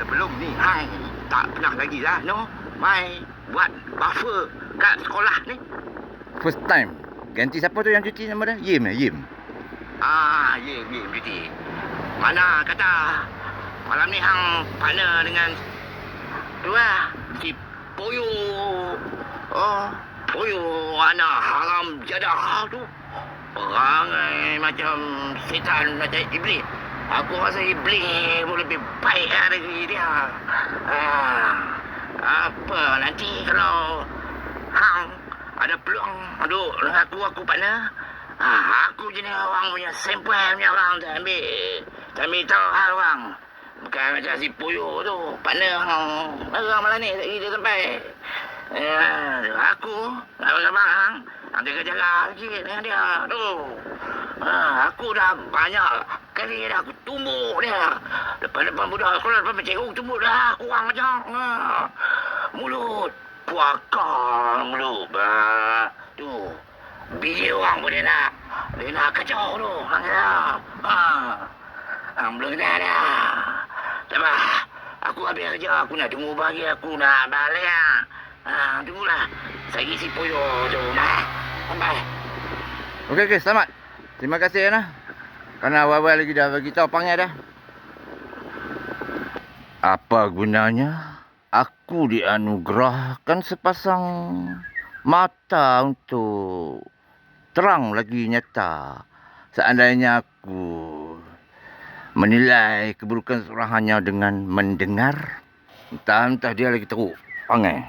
sebelum ni hang tak pernah lagi lah no mai buat buffer kat sekolah ni. First time. Ganti siapa tu yang cuti nama dia? Yim eh? Yim. Ye cuti. Mana kata malam ni hang partner dengan tu lah si Poyo. Poyo anak haram jadah tu. Perangai macam setan, macam iblis. Aku rasa iblis pun lebih baik dari dia. Apa nanti kalau hang ada peluang duduk dengan aku partner, aku jenis orang punya sampel punya orang tak ambil tahu hal orang. Bukan macam si Puyo tu, partner hang malam ni tak dia sampai. Aku nak abang hang jaga-jaga sikit dengan dia tu. Aku dah banyak kali dah aku tumbuk dia. Depan budak sekolah, depan cikgu tumbuk dah kurang macam. Mulut puakar mulut. Tu. Bini orang pun dia nak kacau tu. Hang belum kenal dah. Tak apa. Aku habis kerja, aku nak tunggu pagi, aku nak balik. Tunggulah. Saya si Poyo tu. Sampai. Okey, selamat. Terima kasih Ana. Kerana awal-awal lagi dah bagi tahu panggil dah. Apa gunanya aku dianugerahkan sepasang mata untuk terang lagi nyata. Seandainya aku menilai keburukan seorang hanya dengan mendengar, entah dia lagi teruk panggil.